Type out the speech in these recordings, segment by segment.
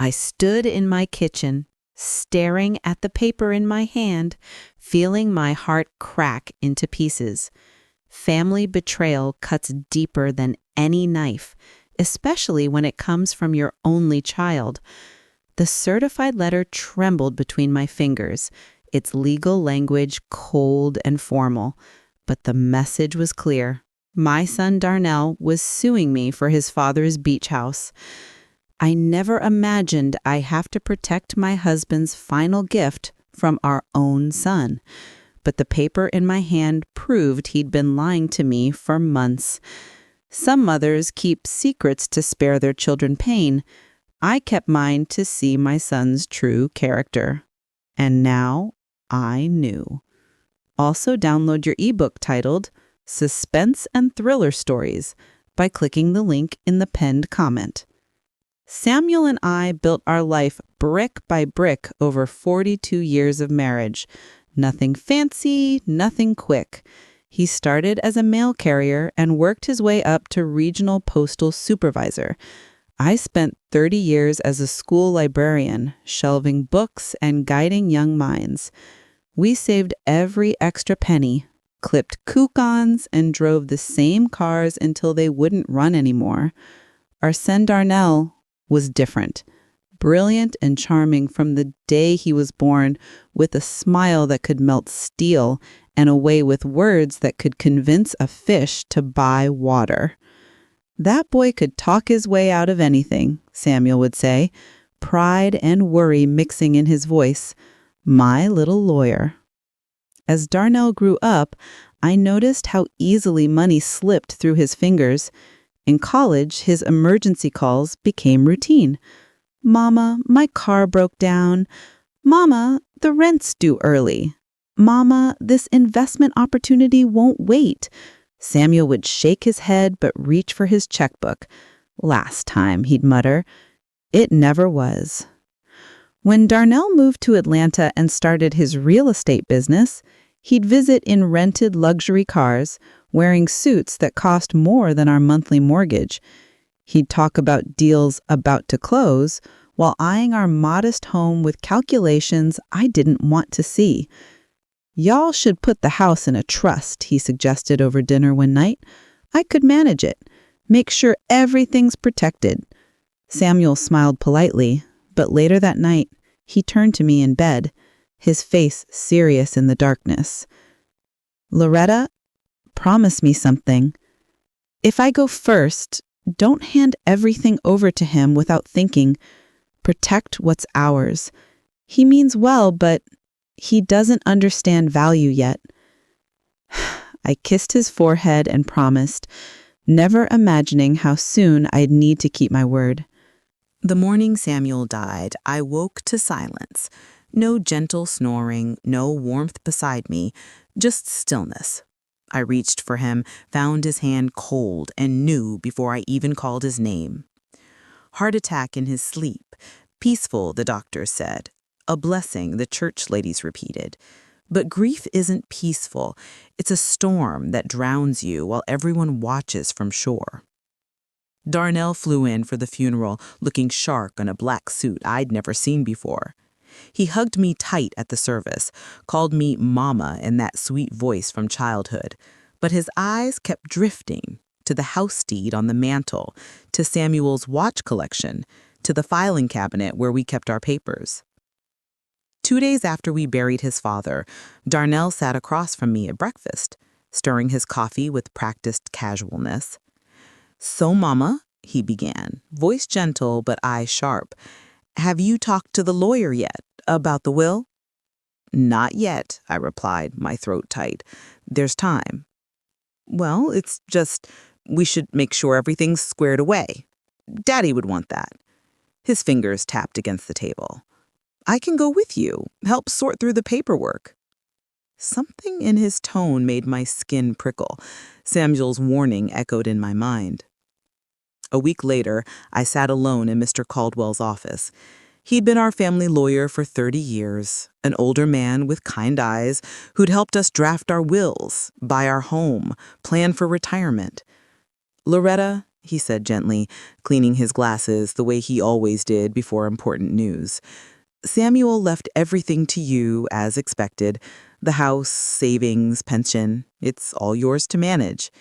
I stood in my kitchen, staring at the paper in my hand, feeling my heart crack into pieces. Family betrayal cuts deeper than any knife, especially when it comes from your only child. The certified letter trembled between my fingers, its legal language cold and formal, but the message was clear. My son Darnell was suing me for his father's beach house. I never imagined I have to protect my husband's final gift from our own son. But the paper in my hand proved he'd been lying to me for months. Some mothers keep secrets to spare their children pain. I kept mine to see my son's true character. And now I knew. Also download your ebook titled Suspense and Thriller Stories by clicking the link in the pinned comment. Samuel and I built our life brick by brick over 42 years of marriage. Nothing fancy, nothing quick. He started as a mail carrier and worked his way up to regional postal supervisor. I spent 30 years as a school librarian, shelving books and guiding young minds. We saved every extra penny, clipped coupons, and drove the same cars until they wouldn't run anymore. Our son Darnell was different. Brilliant and charming from the day he was born, with a smile that could melt steel and a way with words that could convince a fish to buy water. That boy could talk his way out of anything, Samuel would say, pride and worry mixing in his voice. My little lawyer. As Darnell grew up, I noticed how easily money slipped through his fingers. In college, his emergency calls became routine. Mama, my car broke down. Mama, the rent's due early. Mama, this investment opportunity won't wait. Samuel would shake his head but reach for his checkbook. Last time, he'd mutter. It never was. When Darnell moved to Atlanta and started his real estate business, he'd visit in rented luxury cars, wearing suits that cost more than our monthly mortgage. He'd talk about deals about to close while eyeing our modest home with calculations I didn't want to see. Y'all should put the house in a trust, he suggested over dinner one night. I could manage it. Make sure everything's protected. Samuel smiled politely, but later that night, he turned to me in bed, his face serious in the darkness. Loretta, promise me something. If I go first, don't hand everything over to him without thinking. Protect what's ours. He means well, but he doesn't understand value yet. I kissed his forehead and promised, never imagining how soon I'd need to keep my word. The morning Samuel died, I woke to silence. No gentle snoring, no warmth beside me, just stillness. I reached for him, found his hand cold, and knew before I even called his name. Heart attack in his sleep. Peaceful, the doctors said. A blessing, the church ladies repeated. But grief isn't peaceful. It's a storm that drowns you while everyone watches from shore. Darnell flew in for the funeral, looking sharp in a black suit I'd never seen before. He hugged me tight at the service, called me Mama in that sweet voice from childhood, but his eyes kept drifting to the house deed on the mantle, to Samuel's watch collection, to the filing cabinet where we kept our papers. 2 days after we buried his father, Darnell sat across from me at breakfast, stirring his coffee with practiced casualness. So, Mama, he began, voice gentle but eye sharp, have you talked to the lawyer yet about the will? Not yet, I replied, my throat tight. There's time. Well, it's just, we should make sure everything's squared away. Daddy would want that. His fingers tapped against the table. I can go with you, help sort through the paperwork. Something in his tone made my skin prickle. Samuel's warning echoed in my mind. A week later, I sat alone in Mr. Caldwell's office. He'd been our family lawyer for 30 years, an older man with kind eyes who'd helped us draft our wills, buy our home, plan for retirement. Loretta, he said gently, cleaning his glasses the way he always did before important news. Samuel left everything to you as expected. The house, savings, pension. It's all yours to manage.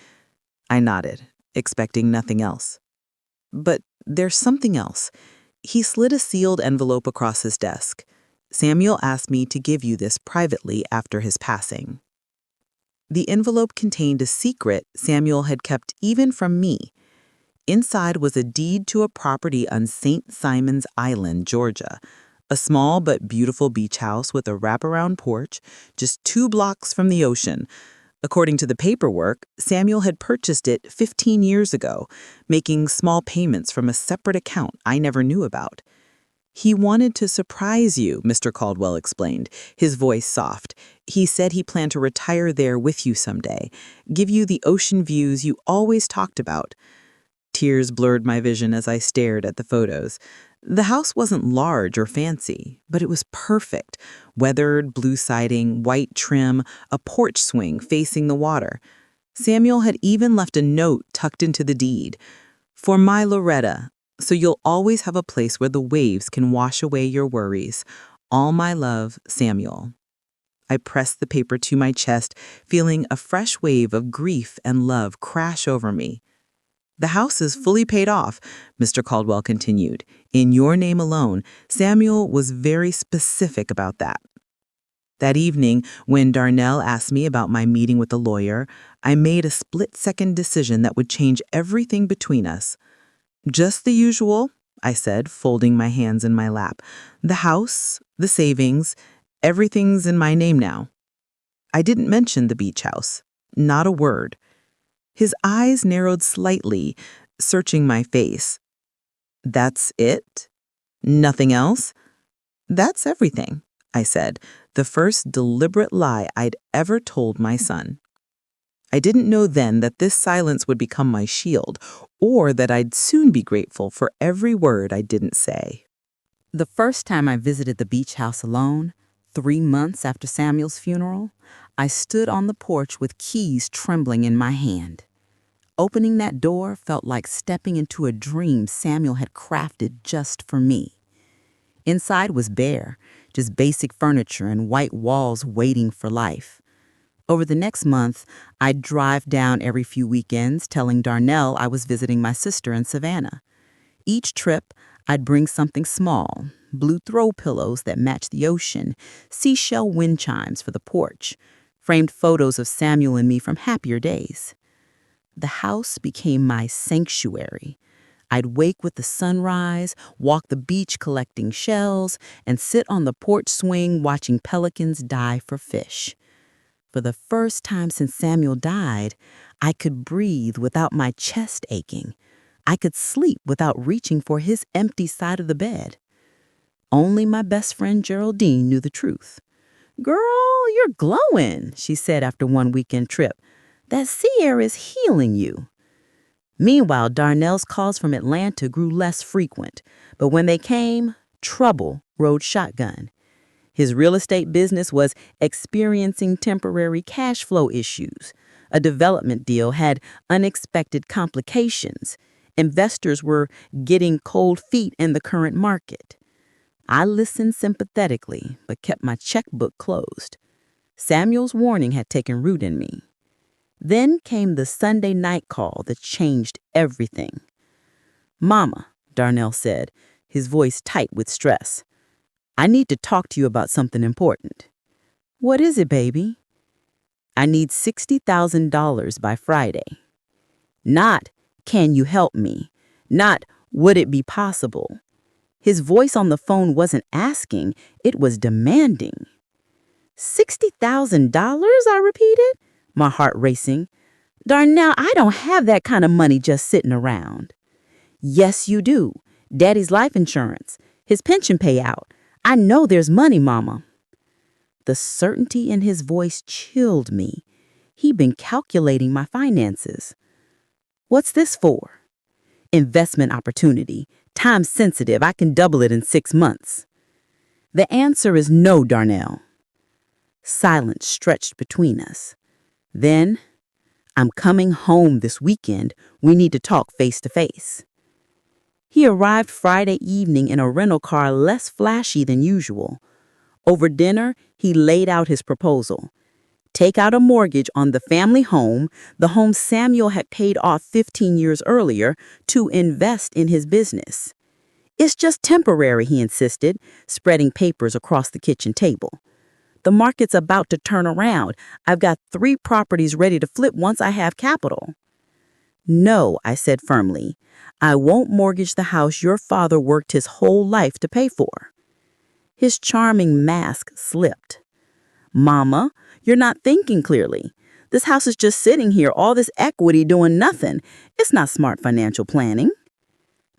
I nodded, expecting nothing else. But there's something else. He slid a sealed envelope across his desk. Samuel asked me to give you this privately after his passing. The envelope contained a secret Samuel had kept even from me. Inside was a deed to a property on St. Simon's Island, Georgia, a small but beautiful beach house with a wraparound porch just 2 blocks from the ocean. According to the paperwork, Samuel had purchased it 15 years ago, making small payments from a separate account I never knew about. He wanted to surprise you, Mr. Caldwell explained, his voice soft. He said he planned to retire there with you someday, give you the ocean views you always talked about. Tears blurred my vision as I stared at the photos. The house wasn't large or fancy, but it was perfect. Weathered, blue siding, white trim, a porch swing facing the water. Samuel had even left a note tucked into the deed. For my Loretta, so you'll always have a place where the waves can wash away your worries. All my love, Samuel. I pressed the paper to my chest, feeling a fresh wave of grief and love crash over me. The house is fully paid off, Mr. Caldwell continued. In your name alone. Samuel was very specific about that. That evening, when Darnell asked me about my meeting with the lawyer, I made a split-second decision that would change everything between us. Just the usual, I said, folding my hands in my lap. The house, the savings, everything's in my name now. I didn't mention the beach house. Not a word. His eyes narrowed slightly, searching my face. That's it? Nothing else? That's everything, I said, the first deliberate lie I'd ever told my son. I didn't know then that this silence would become my shield, or that I'd soon be grateful for every word I didn't say. The first time I visited the beach house alone, 3 months after Samuel's funeral, I stood on the porch with keys trembling in my hand. Opening that door felt like stepping into a dream Samuel had crafted just for me. Inside was bare, just basic furniture and white walls waiting for life. Over the next month, I'd drive down every few weekends telling Darnell I was visiting my sister in Savannah. Each trip, I'd bring something small, blue throw pillows that matched the ocean, seashell wind chimes for the porch, framed photos of Samuel and me from happier days. The house became my sanctuary. I'd wake with the sunrise, walk the beach collecting shells, and sit on the porch swing watching pelicans die for fish. For the first time since Samuel died, I could breathe without my chest aching. I could sleep without reaching for his empty side of the bed. Only my best friend Geraldine knew the truth. "Girl, you're glowing," she said after one weekend trip. "That sea air is healing you." Meanwhile, Darnell's calls from Atlanta grew less frequent, but when they came, trouble rode shotgun. His real estate business was experiencing temporary cash flow issues. A development deal had unexpected complications. Investors were getting cold feet in the current market. I listened sympathetically, but kept my checkbook closed. Samuel's warning had taken root in me. Then came the Sunday night call that changed everything. "Mama," Darnell said, his voice tight with stress, "I need to talk to you about something important." "What is it, baby?" "I need $60,000 by Friday." Not, "Can you help me?" Not, "Would it be possible?" His voice on the phone wasn't asking, it was demanding. $60,000, I repeated, my heart racing. "Darnell, I don't have that kind of money just sitting around." "Yes, you do. Daddy's life insurance, his pension payout. I know there's money, Mama." The certainty in his voice chilled me. He'd been calculating my finances. "What's this for?" "Investment opportunity. Time sensitive. I can double it in 6 months." "The answer is no, Darnell." Silence stretched between us. Then, I'm coming home this weekend. We need to talk face to face. He arrived Friday evening in a rental car less flashy than usual. Over dinner, he laid out his proposal. Take out a mortgage on the family home, the home Samuel had paid off 15 years earlier, to invest in his business. It's just temporary, he insisted, spreading papers across the kitchen table. The market's about to turn around. I've got 3 properties ready to flip once I have capital. No, I said firmly. I won't mortgage the house your father worked his whole life to pay for. His charming mask slipped. Mama, you're not thinking clearly. This house is just sitting here, all this equity doing nothing. It's not smart financial planning.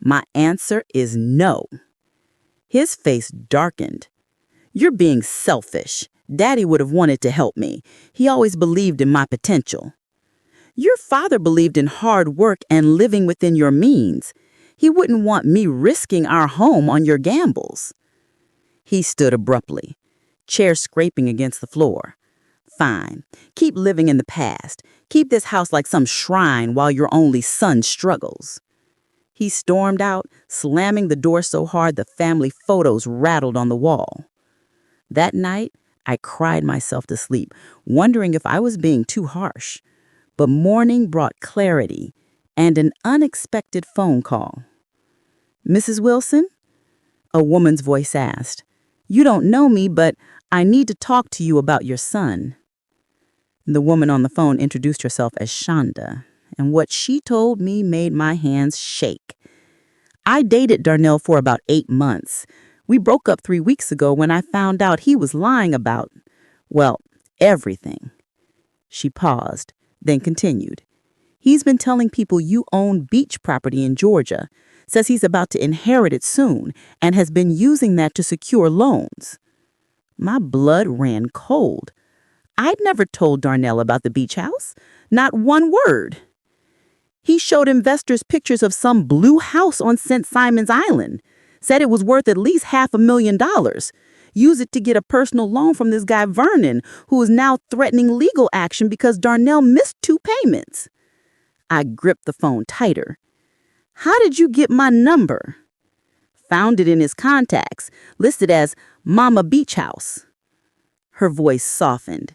My answer is no. His face darkened. You're being selfish. Daddy would have wanted to help me. He always believed in my potential. Your father believed in hard work and living within your means. He wouldn't want me risking our home on your gambles. He stood abruptly, chair scraping against the floor. Fine. Keep living in the past. Keep this house like some shrine while your only son struggles. He stormed out, slamming the door so hard the family photos rattled on the wall. That night, I cried myself to sleep, wondering if I was being too harsh. But morning brought clarity and an unexpected phone call. Mrs. Wilson? A woman's voice asked. You don't know me, but I need to talk to you about your son. The woman on the phone introduced herself as Shonda, and what she told me made my hands shake. I dated Darnell for about 8 months. We broke up 3 weeks ago when I found out he was lying about, well, everything. She paused, then continued. He's been telling people you own beach property in Georgia, says he's about to inherit it soon, and has been using that to secure loans. My blood ran cold. I'd never told Darnell about the beach house, not one word. He showed investors pictures of some blue house on St. Simon's Island, said it was worth at least $500,000. Use it to get a personal loan from this guy Vernon, who is now threatening legal action because Darnell missed 2 payments. I gripped the phone tighter. How did you get my number? Found it in his contacts, listed as Mama Beach House. Her voice softened.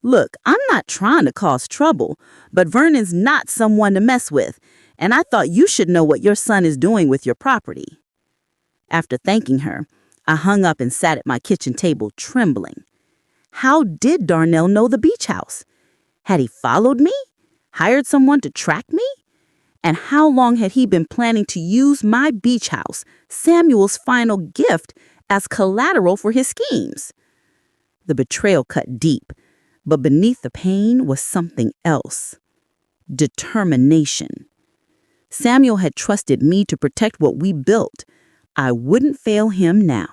Look, I'm not trying to cause trouble, but Vernon's not someone to mess with, and I thought you should know what your son is doing with your property. After thanking her, I hung up and sat at my kitchen table trembling. How did Darnell know the beach house? Had he followed me? Hired someone to track me? And how long had he been planning to use my beach house, Samuel's final gift, as collateral for his schemes? The betrayal cut deep, but beneath the pain was something else. Determination. Samuel had trusted me to protect what we built. I wouldn't fail him now.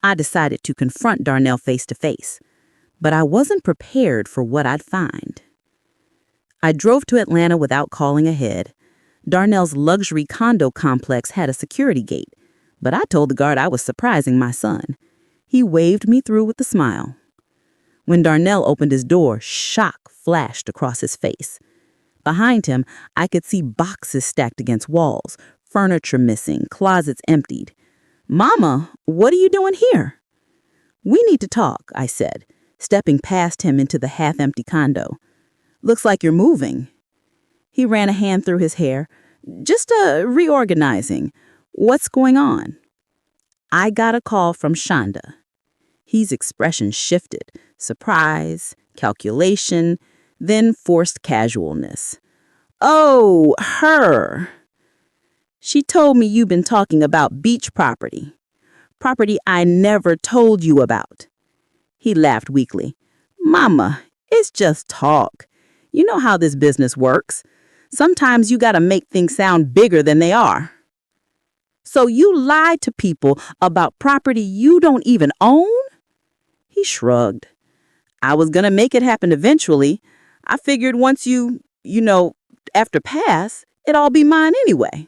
I decided to confront Darnell face to face, but I wasn't prepared for what I'd find. I drove to Atlanta without calling ahead. Darnell's luxury condo complex had a security gate, but I told the guard I was surprising my son. He waved me through with a smile. When Darnell opened his door, shock flashed across his face. Behind him, I could see boxes stacked against walls, furniture missing, closets emptied. Mama, what are you doing here? We need to talk, I said, stepping past him into the half-empty condo. Looks like you're moving. He ran a hand through his hair. Just reorganizing. What's going on? I got a call from Shonda. His expression shifted. Surprise, calculation, then forced casualness. Oh, her. She told me you've been talking about beach property. Property I never told you about. He laughed weakly. Mama, it's just talk. You know how this business works. Sometimes you gotta make things sound bigger than they are. So you lied to people about property you don't even own? He shrugged. I was gonna make it happen eventually. I figured once after pass, it'd all be mine anyway.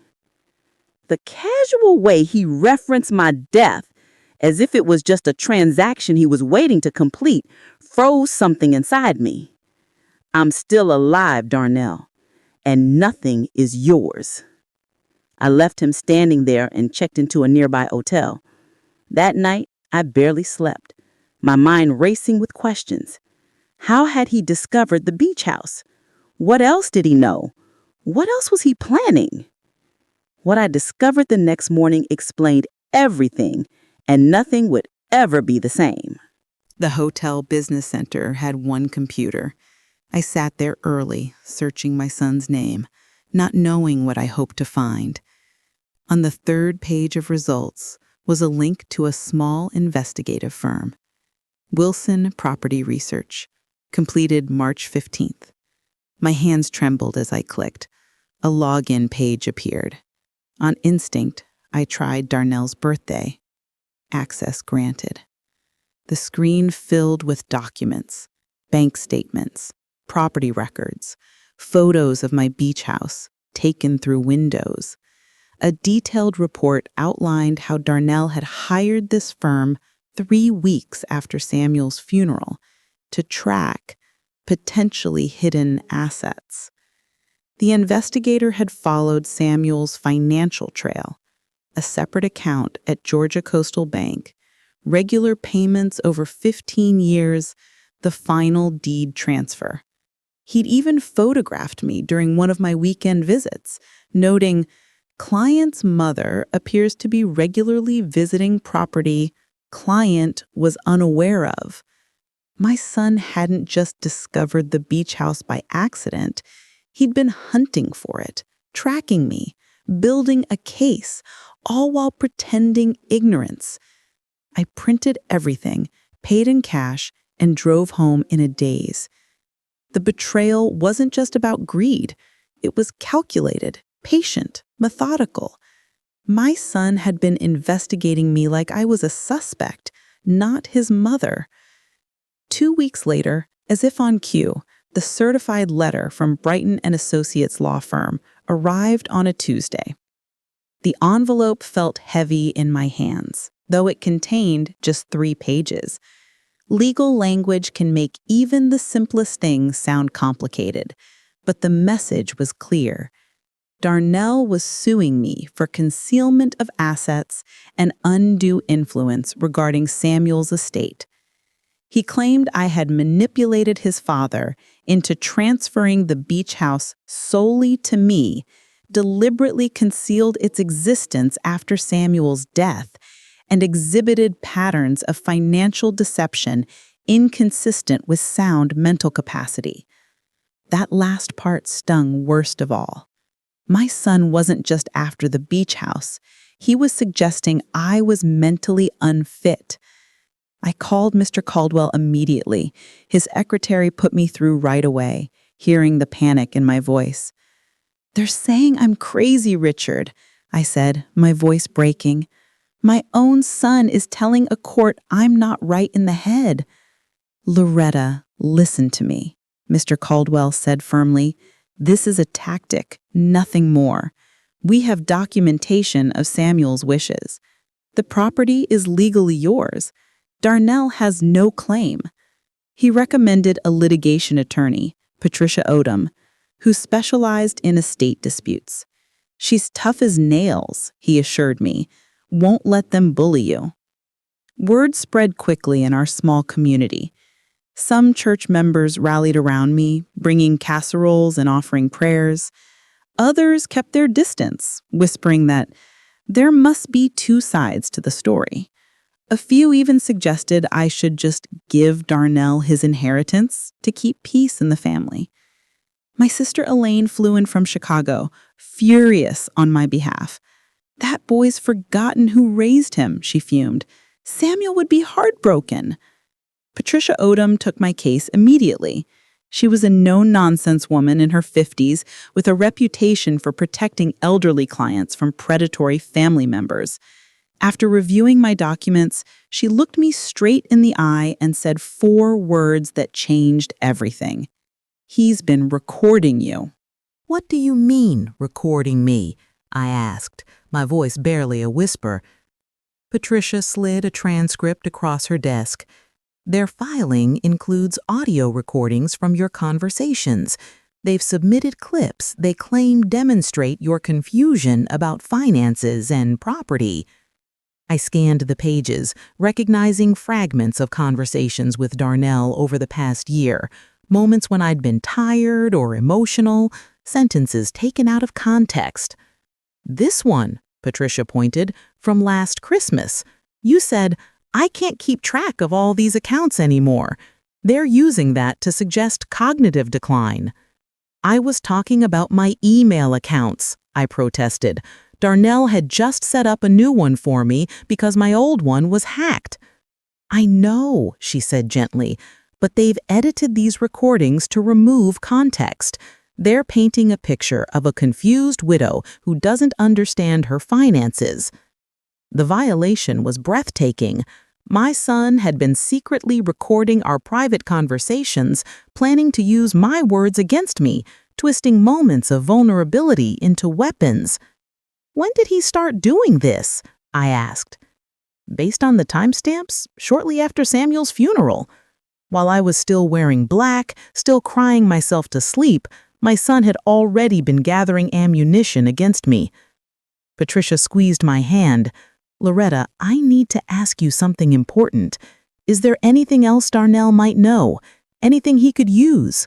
The casual way he referenced my death, as if it was just a transaction he was waiting to complete, froze something inside me. I'm still alive, Darnell, and nothing is yours. I left him standing there and checked into a nearby hotel. That night, I barely slept, my mind racing with questions. How had he discovered the beach house? What else did he know? What else was he planning? What I discovered the next morning explained everything, and nothing would ever be the same. The hotel business center had one computer. I sat there early, searching my son's name, not knowing what I hoped to find. On the third page of results was a link to a small investigative firm, Wilson Property Research, completed March 15th. My hands trembled as I clicked. A login page appeared. On instinct, I tried Darnell's birthday. Access granted. The screen filled with documents, bank statements, property records, photos of my beach house taken through windows. A detailed report outlined how Darnell had hired this firm 3 weeks after Samuel's funeral to track potentially hidden assets. The investigator had followed Samuel's financial trail, a separate account at Georgia Coastal Bank, regular payments over 15 years, the final deed transfer. He'd even photographed me during one of my weekend visits, noting, "Client's mother appears to be regularly visiting property client was unaware of." My son hadn't just discovered the beach house by accident. He'd been hunting for it, tracking me, building a case, all while pretending ignorance. I printed everything, paid in cash, and drove home in a daze. The betrayal wasn't just about greed. It was calculated, patient, methodical. My son had been investigating me like I was a suspect, not his mother. 2 weeks later, as if on cue, the certified letter from Brighton and Associates law firm arrived on a Tuesday. The envelope felt heavy in my hands, though it contained just 3 pages. Legal language can make even the simplest things sound complicated, but the message was clear. Darnell was suing me for concealment of assets and undue influence regarding Samuel's estate. He claimed I had manipulated his father into transferring the beach house solely to me, deliberately concealed its existence after Samuel's death, and exhibited patterns of financial deception inconsistent with sound mental capacity. That last part stung worst of all. My son wasn't just after the beach house. He was suggesting I was mentally unfit. I called Mr. Caldwell immediately. His secretary put me through right away, hearing the panic in my voice. "They're saying I'm crazy, Richard," I said, my voice breaking. "My own son is telling a court I'm not right in the head." "Loretta, listen to me," Mr. Caldwell said firmly. "This is a tactic, nothing more. We have documentation of Samuel's wishes. The property is legally yours. Darnell has no claim." He recommended a litigation attorney, Patricia Odom, who specialized in estate disputes. "She's tough as nails," he assured me. "Won't let them bully you." Word spread quickly in our small community. Some church members rallied around me, bringing casseroles and offering prayers. Others kept their distance, whispering that there must be 2 sides to the story. A few even suggested I should just give Darnell his inheritance to keep peace in the family. My sister Elaine flew in from Chicago, furious on my behalf. "That boy's forgotten who raised him," she fumed. "Samuel would be heartbroken." Patricia Odom took my case immediately. She was a no-nonsense woman in her 50s with a reputation for protecting elderly clients from predatory family members. After reviewing my documents, she looked me straight in the eye and said 4 words that changed everything. "He's been recording you." "What do you mean, recording me?" I asked, my voice barely a whisper. Patricia slid a transcript across her desk. Their filing includes audio recordings from your conversations. They've submitted clips they claim demonstrate your confusion about finances and property. I scanned the pages, recognizing fragments of conversations with Darnell over the past year, moments when I'd been tired or emotional, sentences taken out of context. "This one," Patricia pointed, "from last Christmas. You said, 'I can't keep track of all these accounts anymore.' They're using that to suggest cognitive decline." "I was talking about my email accounts," I protested. "Darnell had just set up a new one for me because my old one was hacked." "I know," she said gently, "but they've edited these recordings to remove context. They're painting a picture of a confused widow who doesn't understand her finances." The violation was breathtaking. My son had been secretly recording our private conversations, planning to use my words against me, twisting moments of vulnerability into weapons. "When did he start doing this?" I asked. "Based on the timestamps, shortly after Samuel's funeral. While I was still wearing black, still crying myself to sleep, my son had already been gathering ammunition against me." Patricia squeezed my hand. "Loretta, I need to ask you something important. Is there anything else Darnell might know? Anything he could use?"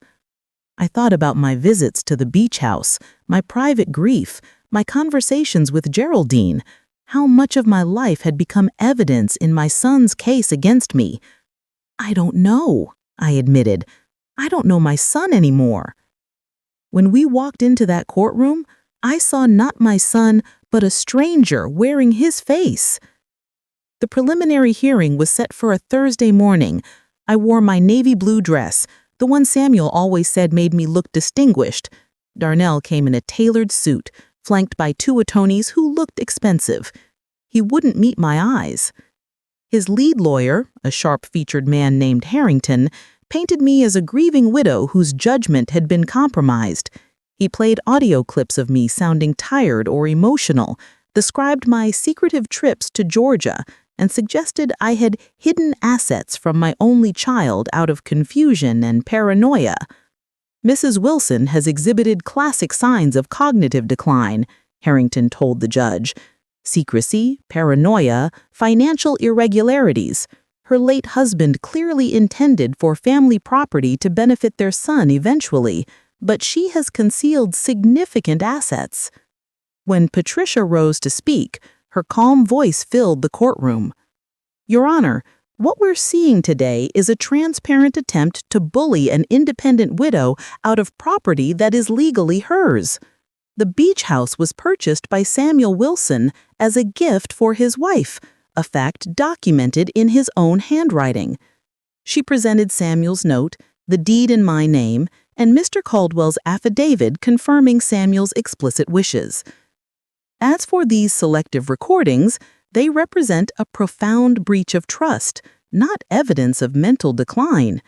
I thought about my visits to the beach house, my private grief, my conversations with Geraldine. How much of my life had become evidence in my son's case against me? "I don't know," I admitted. "I don't know my son anymore." When we walked into that courtroom, I saw not my son, but a stranger wearing his face. The preliminary hearing was set for a Thursday morning. I wore my navy blue dress, the one Samuel always said made me look distinguished. Darnell came in a tailored suit, flanked by two attorneys who looked expensive. He wouldn't meet my eyes. His lead lawyer, a sharp-featured man named Harrington, painted me as a grieving widow whose judgment had been compromised. He played audio clips of me sounding tired or emotional, described my secretive trips to Georgia, and suggested I had hidden assets from my only child out of confusion and paranoia. "Mrs. Wilson has exhibited classic signs of cognitive decline," Harrington told the judge. "Secrecy, paranoia, financial irregularities. Her late husband clearly intended for family property to benefit their son eventually, but she has concealed significant assets." When Patricia rose to speak, her calm voice filled the courtroom. "Your Honor, what we're seeing today is a transparent attempt to bully an independent widow out of property that is legally hers. The beach house was purchased by Samuel Wilson as a gift for his wife, a fact documented in his own handwriting." She presented Samuel's note, the deed in my name, and Mr. Caldwell's affidavit confirming Samuel's explicit wishes. "As for these selective recordings, they represent a profound breach of trust, not evidence of mental decline.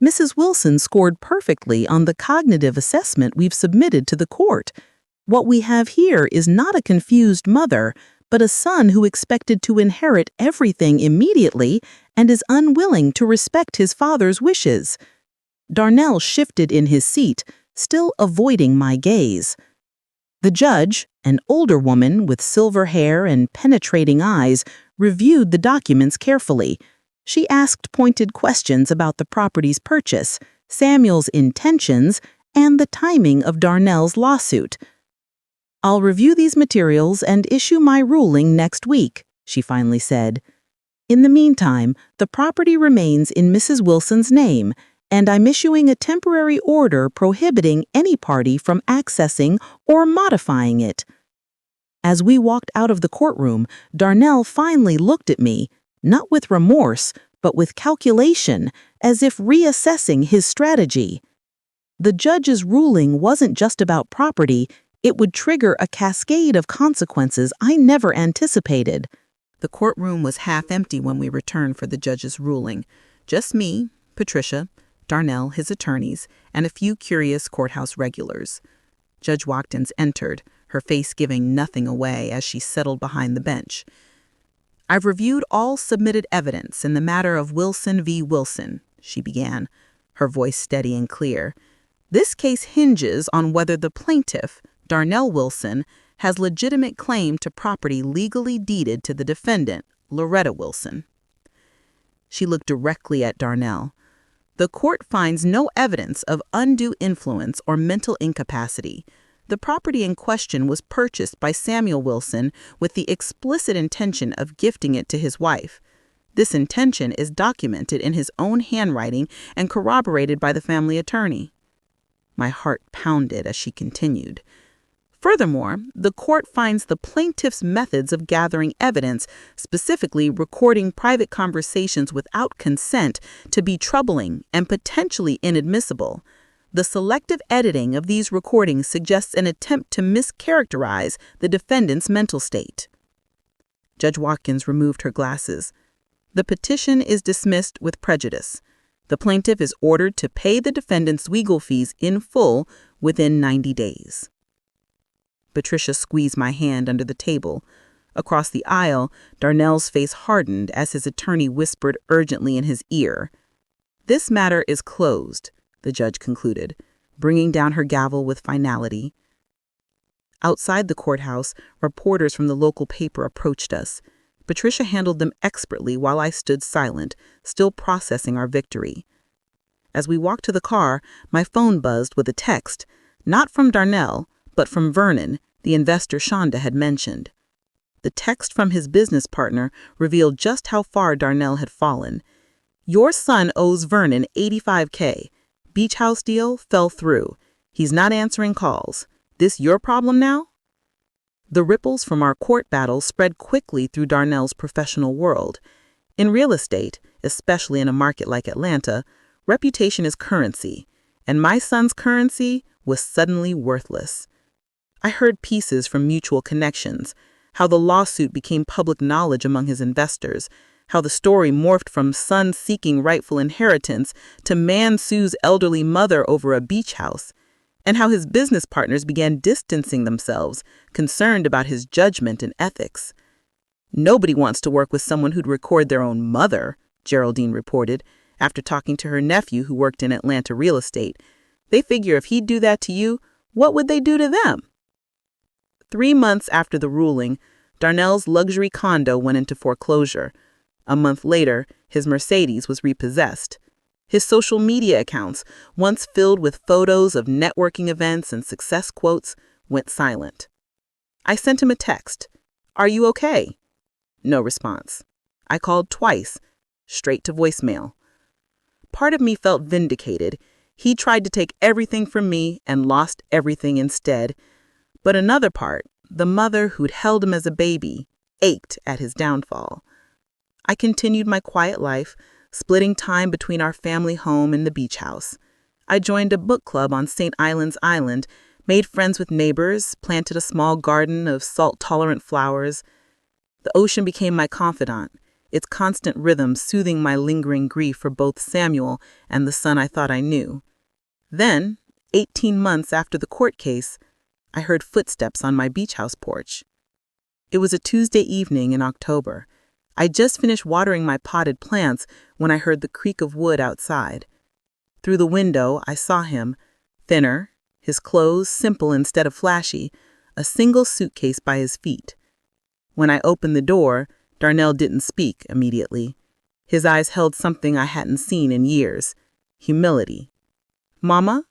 Mrs. Wilson scored perfectly on the cognitive assessment we've submitted to the court. What we have here is not a confused mother, but a son who expected to inherit everything immediately and is unwilling to respect his father's wishes." Darnell shifted in his seat, still avoiding my gaze. The judge, an older woman with silver hair and penetrating eyes, reviewed the documents carefully. She asked pointed questions about the property's purchase, Samuel's intentions, and the timing of Darnell's lawsuit. "I'll review these materials and issue my ruling next week," she finally said. "In the meantime, the property remains in Mrs. Wilson's name, and I'm issuing a temporary order prohibiting any party from accessing or modifying it." As we walked out of the courtroom, Darnell finally looked at me, not with remorse, but with calculation, as if reassessing his strategy. The judge's ruling wasn't just about property, it would trigger a cascade of consequences I never anticipated. The courtroom was half empty when we returned for the judge's ruling. Just me, Patricia, Darnell, his attorneys, and a few curious courthouse regulars. Judge Watkins entered, her face giving nothing away as she settled behind the bench. "I've reviewed all submitted evidence in the matter of Wilson v. Wilson," she began, her voice steady and clear. "This case hinges on whether the plaintiff, Darnell Wilson, has legitimate claim to property legally deeded to the defendant, Loretta Wilson." She looked directly at Darnell. "The court finds no evidence of undue influence or mental incapacity. The property in question was purchased by Samuel Wilson with the explicit intention of gifting it to his wife. This intention is documented in his own handwriting and corroborated by the family attorney." My heart pounded as she continued. "Furthermore, the court finds the plaintiff's methods of gathering evidence, specifically recording private conversations without consent, to be troubling and potentially inadmissible. The selective editing of these recordings suggests an attempt to mischaracterize the defendant's mental state." Judge Watkins removed her glasses. "The petition is dismissed with prejudice. The plaintiff is ordered to pay the defendant's legal fees in full within 90 days. Patricia squeezed my hand under the table. Across the aisle, Darnell's face hardened as his attorney whispered urgently in his ear. "This matter is closed," the judge concluded, bringing down her gavel with finality. Outside the courthouse, reporters from the local paper approached us. Patricia handled them expertly while I stood silent, still processing our victory. As we walked to the car, my phone buzzed with a text, not from Darnell, but from Vernon, the investor Shonda had mentioned. The text from his business partner revealed just how far Darnell had fallen. "Your son owes Vernon $85K. Beach house deal fell through. He's not answering calls. This your problem now?" The ripples from our court battle spread quickly through Darnell's professional world. In real estate, especially in a market like Atlanta, reputation is currency, and my son's currency was suddenly worthless. I heard pieces from mutual connections, how the lawsuit became public knowledge among his investors, how the story morphed from son seeking rightful inheritance to man sues elderly mother over a beach house, and how his business partners began distancing themselves, concerned about his judgment and ethics. "Nobody wants to work with someone who'd record their own mother," Geraldine reported, after talking to her nephew who worked in Atlanta real estate. "They figure if he'd do that to you, what would they do to them?" 3 months after the ruling, Darnell's luxury condo went into foreclosure. A month later, his Mercedes was repossessed. His social media accounts, once filled with photos of networking events and success quotes, went silent. I sent him a text. "Are you okay?" No response. I called twice, straight to voicemail. Part of me felt vindicated. He tried to take everything from me and lost everything instead. But another part, the mother who'd held him as a baby, ached at his downfall. I continued my quiet life, splitting time between our family home and the beach house. I joined a book club on St. Island's Island, made friends with neighbors, planted a small garden of salt-tolerant flowers. The ocean became my confidant, its constant rhythm soothing my lingering grief for both Samuel and the son I thought I knew. Then, 18 months after the court case, I heard footsteps on my beach house porch. It was a Tuesday evening in October. I just finished watering my potted plants when I heard the creak of wood outside. Through the window, I saw him, thinner, his clothes simple instead of flashy, a single suitcase by his feet. When I opened the door, Darnell didn't speak immediately. His eyes held something I hadn't seen in years, humility. "Mama,"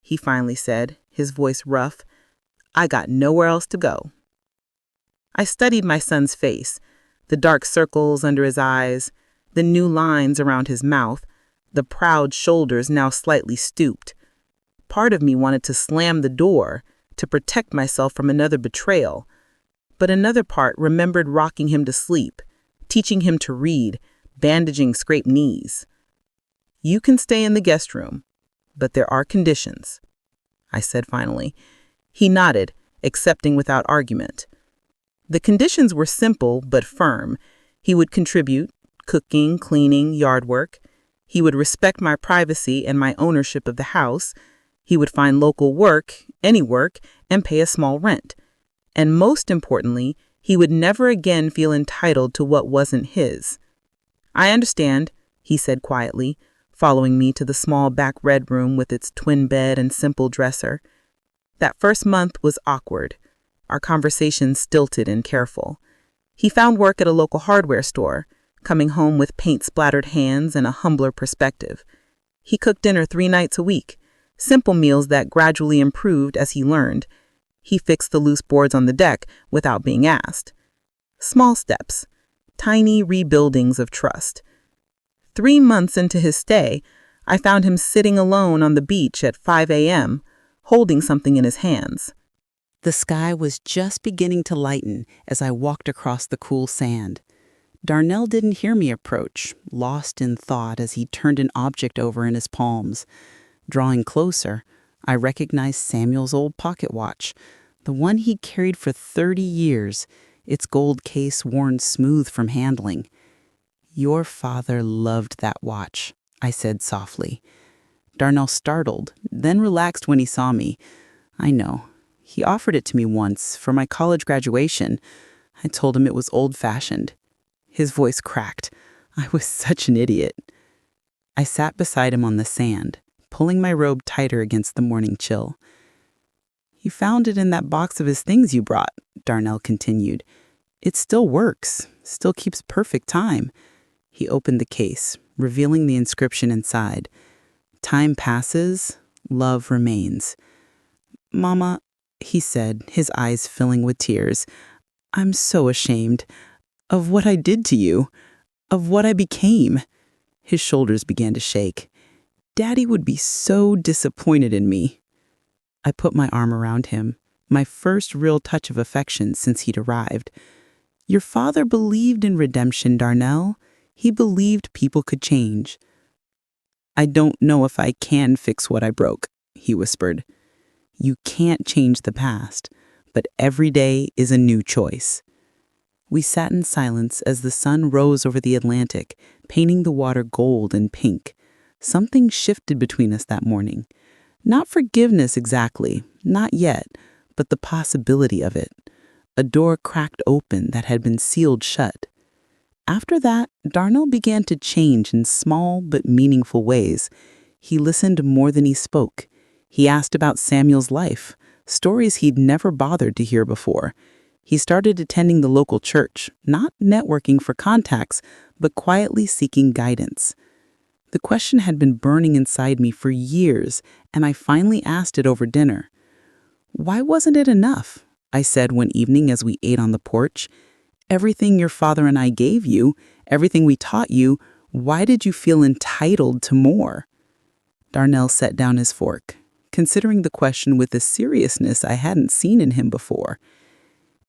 he finally said, his voice rough, "I got nowhere else to go." I studied my son's face, the dark circles under his eyes, the new lines around his mouth, the proud shoulders now slightly stooped. Part of me wanted to slam the door, to protect myself from another betrayal. But another part remembered rocking him to sleep, teaching him to read, bandaging scraped knees. "You can stay in the guest room, but there are conditions," I said finally. He nodded, accepting without argument. The conditions were simple but firm. He would contribute, cooking, cleaning, yard work. He would respect my privacy and my ownership of the house. He would find local work, any work, and pay a small rent. And most importantly, He would never again feel entitled to what wasn't his. "I understand," he said quietly, following me to the small back red room with its twin bed and simple dresser. That first month was awkward, our conversations stilted and careful. He found work at a local hardware store, coming home with paint-splattered hands and a humbler perspective. He cooked dinner 3 nights a week, simple meals that gradually improved as he learned. He fixed the loose boards on the deck without being asked. Small steps, tiny rebuildings of trust. 3 months into his stay, I found him sitting alone on the beach at 5 a.m., holding something in his hands. The sky was just beginning to lighten as I walked across the cool sand. Darnell didn't hear me approach, lost in thought as he turned an object over in his palms. Drawing closer, I recognized Samuel's old pocket watch, the one he'd carried for 30 years, its gold case worn smooth from handling. "Your father loved that watch," I said softly. Darnell startled, then relaxed when he saw me. "I know. He offered it to me once for my college graduation. I told him it was old-fashioned." His voice cracked. I was such an idiot. I sat beside him on the sand, pulling my robe tighter against the morning chill. "You found it in that box of his things you brought," Darnell continued. "It still works, still keeps perfect time." He opened the case, revealing the inscription inside. "Time passes, love remains." "Mama," he said, his eyes filling with tears, "I'm so ashamed of what I did to you, of what I became." His shoulders began to shake. "Daddy would be so disappointed in me." I put my arm around him, my first real touch of affection since he'd arrived. "Your father believed in redemption, Darnell. He believed people could change." "I don't know if I can fix what I broke," he whispered. "You can't change the past, but every day is a new choice." We sat in silence as the sun rose over the Atlantic, painting the water gold and pink. Something shifted between us that morning. Not forgiveness exactly, not yet, but the possibility of it. A door cracked open that had been sealed shut. After that, Darnell began to change in small but meaningful ways. He listened more than he spoke. He asked about Samuel's life, stories he'd never bothered to hear before. He started attending the local church, not networking for contacts, but quietly seeking guidance. The question had been burning inside me for years, and I finally asked it over dinner. "Why wasn't it enough?" I said one evening as we ate on the porch. "Everything your father and I gave you, everything we taught you, why did you feel entitled to more?" Darnell set down his fork, considering the question with a seriousness I hadn't seen in him before.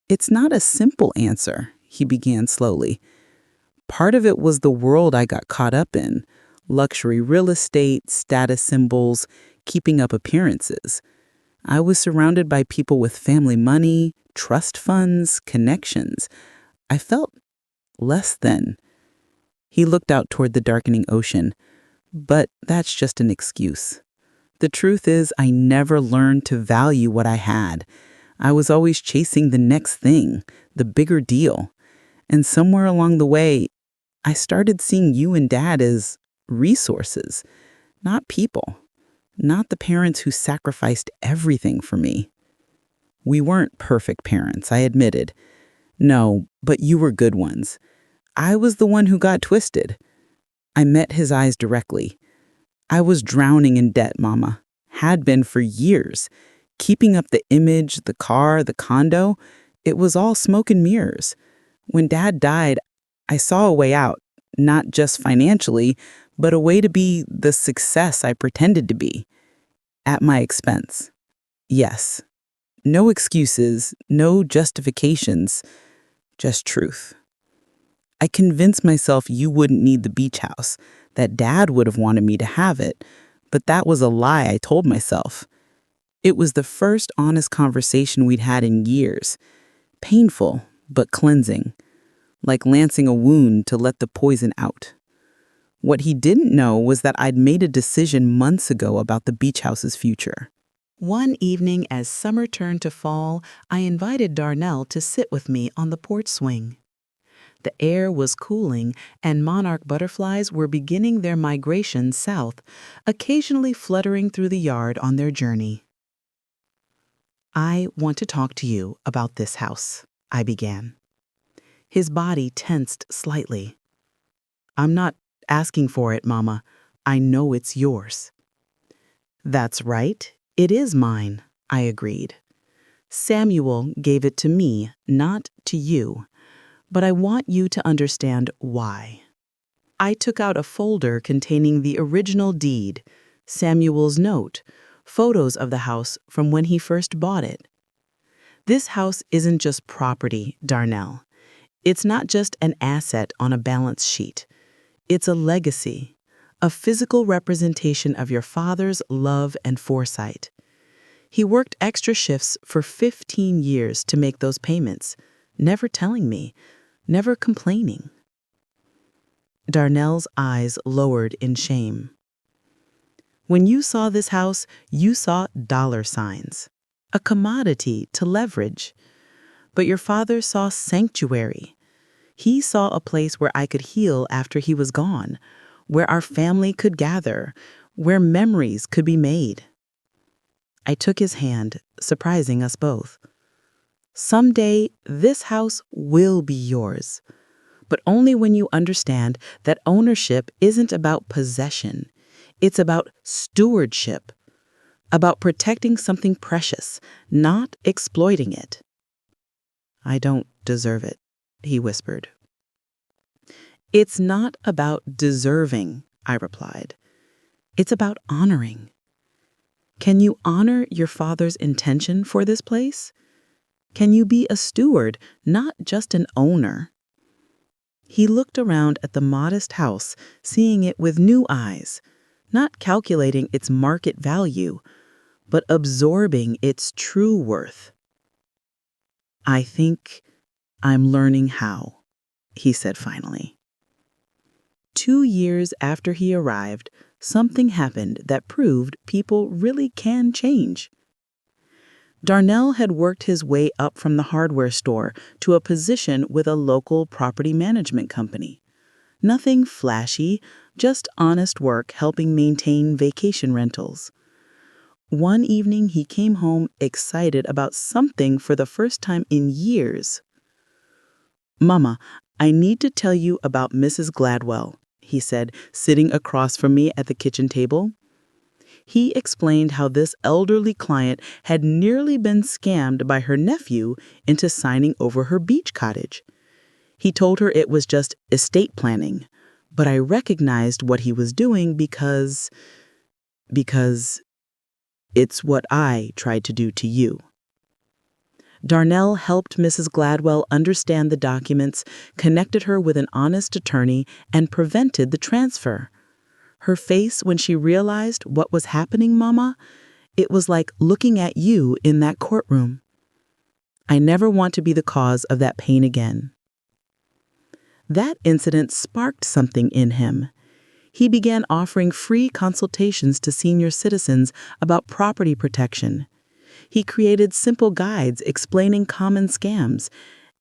"It's not a simple answer," he began slowly. "Part of it was the world I got caught up in. Luxury real estate, status symbols, keeping up appearances. I was surrounded by people with family money, trust funds, connections. I felt less than." He looked out toward the darkening ocean. "But that's just an excuse. The truth is, I never learned to value what I had. I was always chasing the next thing, the bigger deal. And somewhere along the way, I started seeing you and Dad as resources, not people, not the parents who sacrificed everything for me. We weren't perfect parents, I admitted. No, but you were good ones. I was the one who got twisted." I met his eyes directly. "I was drowning in debt, Mama. Had been for years. Keeping up the image, the car, the condo, it was all smoke and mirrors. When Dad died, I saw a way out, not just financially, but a way to be the success I pretended to be. At my expense. Yes. No excuses, no justifications, just truth. I convinced myself you wouldn't need the beach house, that Dad would have wanted me to have it, but that was a lie I told myself. It was the first honest conversation we'd had in years. Painful, but cleansing. Like lancing a wound to let the poison out. What he didn't know was that I'd made a decision months ago about the beach house's future. One evening as summer turned to fall, I invited Darnell to sit with me on the porch swing. The air was cooling, and monarch butterflies were beginning their migration south, occasionally fluttering through the yard on their journey. "I want to talk to you about this house," I began. His body tensed slightly. "I'm not asking for it, Mama. I know it's yours." "That's right. It is mine," I agreed. "Samuel gave it to me, not to you. But I want you to understand why." I took out a folder containing the original deed, Samuel's note, photos of the house from when he first bought it. This house isn't just property, Darnell. It's not just an asset on a balance sheet. It's a legacy, a physical representation of your father's love and foresight. He worked extra shifts for 15 years to make those payments, never telling me, never complaining. Darnell's eyes lowered in shame. "When you saw this house, you saw dollar signs, a commodity to leverage. But your father saw sanctuary. He saw a place where I could heal after he was gone, where our family could gather, where memories could be made." I took his hand, surprising us both. "Someday, this house will be yours, but only when you understand that ownership isn't about possession. It's about stewardship, about protecting something precious, not exploiting it." "I don't deserve it," he whispered. "It's not about deserving," I replied. "It's about honoring. Can you honor your father's intention for this place? Can you be a steward, not just an owner?" He looked around at the modest house, seeing it with new eyes, not calculating its market value, but absorbing its true worth. "I think I'm learning how," he said finally. 2 years after he arrived, something happened that proved people really can change. Darnell had worked his way up from the hardware store to a position with a local property management company. Nothing flashy, just honest work helping maintain vacation rentals. One evening he came home excited about something for the first time in years. "Mama, I need to tell you about Mrs. Gladwell," he said, sitting across from me at the kitchen table. He explained how this elderly client had nearly been scammed by her nephew into signing over her beach cottage. He told her it was just estate planning, but I recognized what he was doing because it's what I tried to do to you. Darnell helped Mrs. Gladwell understand the documents, connected her with an honest attorney, and prevented the transfer. Her face when she realized what was happening, Mama, it was like looking at you in that courtroom. I never want to be the cause of that pain again. That incident sparked something in him. He began offering free consultations to senior citizens about property protection. He created simple guides explaining common scams,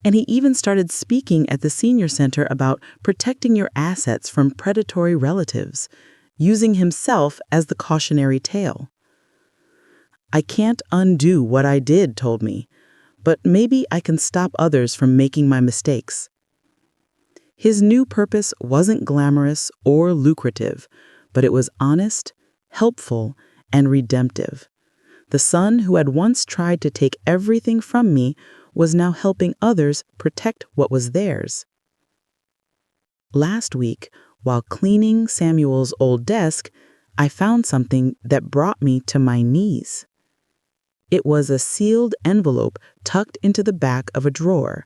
and he even started speaking at the senior center about protecting your assets from predatory relatives, using himself as the cautionary tale. "I can't undo what I did," told me, "but maybe I can stop others from making my mistakes." His new purpose wasn't glamorous or lucrative, but it was honest, helpful, and redemptive. The son who had once tried to take everything from me was now helping others protect what was theirs. Last week, while cleaning Samuel's old desk, I found something that brought me to my knees. It was a sealed envelope tucked into the back of a drawer,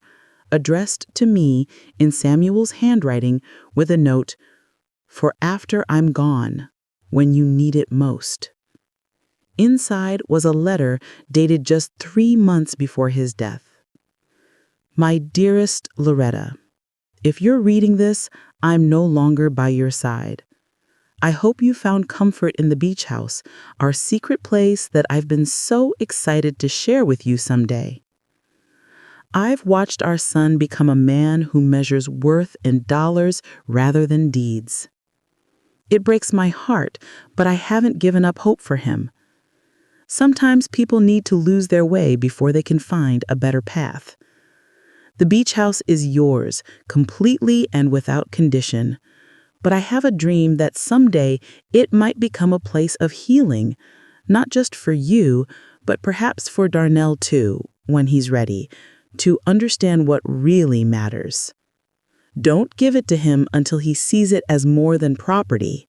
addressed to me in Samuel's handwriting with a note, "For after I'm gone, when you need it most." Inside was a letter dated just 3 months before his death. "My dearest Loretta, if you're reading this, I'm no longer by your side. I hope you found comfort in the beach house, our secret place that I've been so excited to share with you someday. I've watched our son become a man who measures worth in dollars rather than deeds. It breaks my heart, but I haven't given up hope for him. Sometimes people need to lose their way before they can find a better path. The beach house is yours, completely and without condition. But I have a dream that someday it might become a place of healing, not just for you, but perhaps for Darnell too, when he's ready, to understand what really matters. Don't give it to him until he sees it as more than property.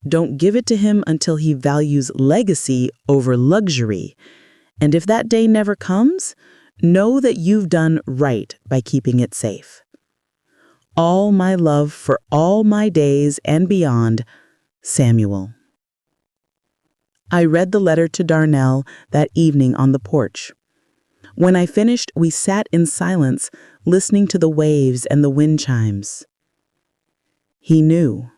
Don't give it to him until he values legacy over luxury. And if that day never comes, know that you've done right by keeping it safe. All my love for all my days and beyond, Samuel. I read the letter to Darnell that evening on the porch. When I finished, we sat in silence, listening to the waves and the wind chimes. He knew.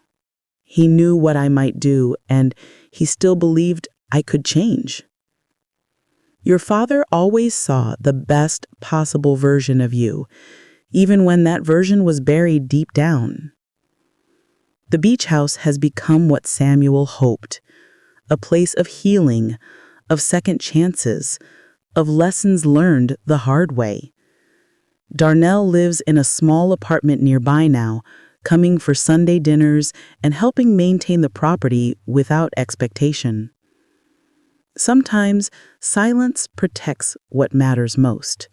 He knew what I might do, and he still believed I could change. Your father always saw the best possible version of you, even when that version was buried deep down. The beach house has become what Samuel hoped, a place of healing, of second chances, of lessons learned the hard way. Darnell lives in a small apartment nearby now, coming for Sunday dinners and helping maintain the property without expectation. Sometimes silence protects what matters most.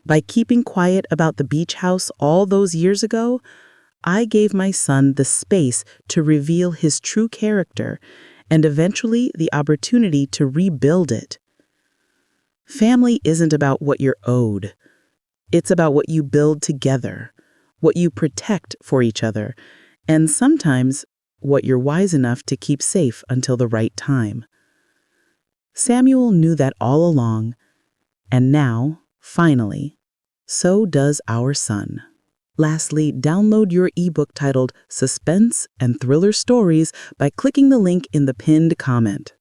By keeping quiet about the beach house all those years ago, I gave my son the space to reveal his true character and eventually the opportunity to rebuild it. Family isn't about what you're owed. It's about what you build together, what you protect for each other, and sometimes what you're wise enough to keep safe until the right time. Samuel knew that all along, and now, finally, so does our son. Lastly, download your ebook titled Suspense and Thriller Stories by clicking the link in the pinned comment.